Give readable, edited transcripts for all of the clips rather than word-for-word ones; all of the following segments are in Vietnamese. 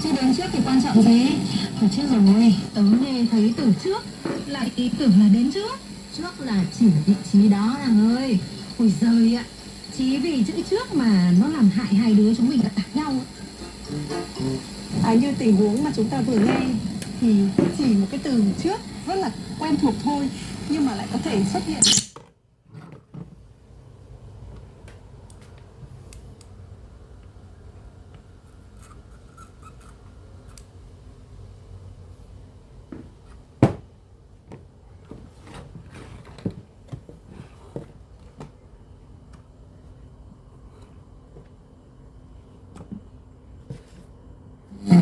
Chứ đến trước thì quan trọng gì? Thôi chết rồi, tớ nghe thấy từ trước, lại tưởng là đến trước. Trước là chỉ vị trí đó nàng ơi. Ôi giời ạ, chỉ vì chữ trước mà nó làm hại hai đứa chúng mình đã tạc nhau. Như tình huống mà chúng ta vừa nghe thì chỉ một cái từ trước rất là quen thuộc thôi, nhưng mà lại có thể xuất hiện.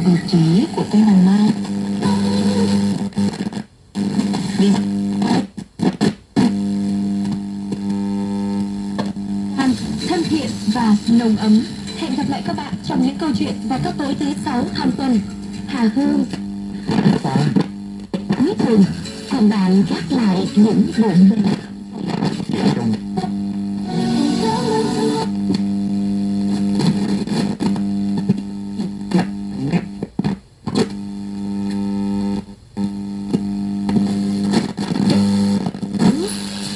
Vị trí của cây hồng mai. Thân thiện và nồng ấm. Hẹn gặp lại các bạn trong những câu chuyện vào các tối thứ 6 hàng tuần. Hà Hương cuối cùng còn bạn gác lại những bộn bề.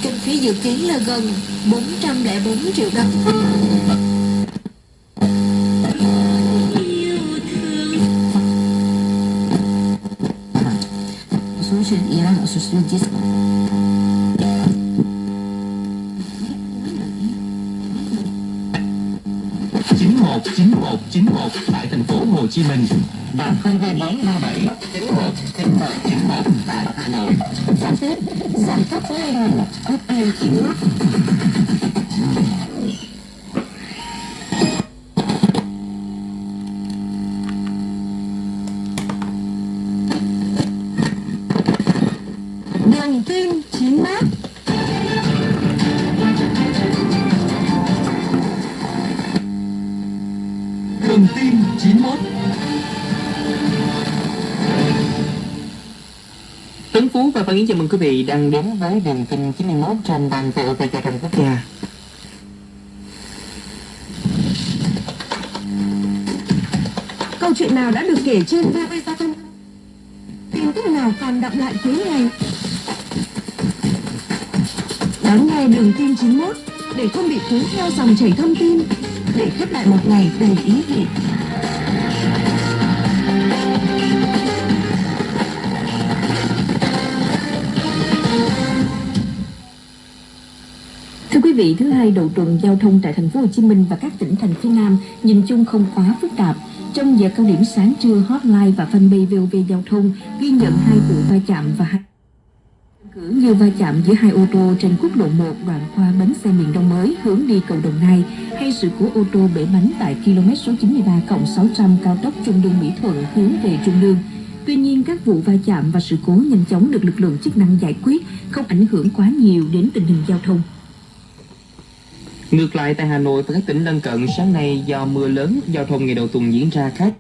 Kinh phí dự kiến là gần 404 triệu đồng. Số chuyện ý là số chuyện chứ. 919191 tại thành phố Hồ Chí Minh và 02437 919191 tại Hà Nội. Sắp xếp giảm cấp số này có ai chịu. Đường Kim 91. Đường Kim 91. Tấn Phú và Phan Yến chào mừng quý vị đang đến với Đường Kim 91 trên ban VOV Giao thông Quốc gia. Câu chuyện nào đã được kể trên VOV Giao thông? Tin tức nào còn đậm lại cuối ngày? Đón nghe Đường Kim 91 để không bị cuốn theo dòng chảy thông tin, để khép lại một ngày đầy ý nghĩa. Thưa quý vị, thứ hai đầu tuần giao thông tại thành phố Hồ Chí Minh và các tỉnh thành phía Nam nhìn chung không quá phức tạp. Trong giờ cao điểm sáng trưa, hotline và fanpage VOV Giao thông ghi nhận 2 vụ va chạm và 2 cử như va chạm giữa 2 ô tô trên quốc lộ 1 đoạn qua bến xe miền Đông mới hướng đi cầu Đồng Nai, hay sự cố ô tô bể bánh tại km số 93+600 cao tốc Trung Lương Mỹ Thuận hướng về Trung Lương. Tuy nhiên, các vụ va chạm và sự cố nhanh chóng được lực lượng chức năng giải quyết, không ảnh hưởng quá nhiều đến tình hình giao thông. Ngược lại tại Hà Nội và các tỉnh lân cận, sáng nay do mưa lớn, giao thông ngày đầu tuần diễn ra khác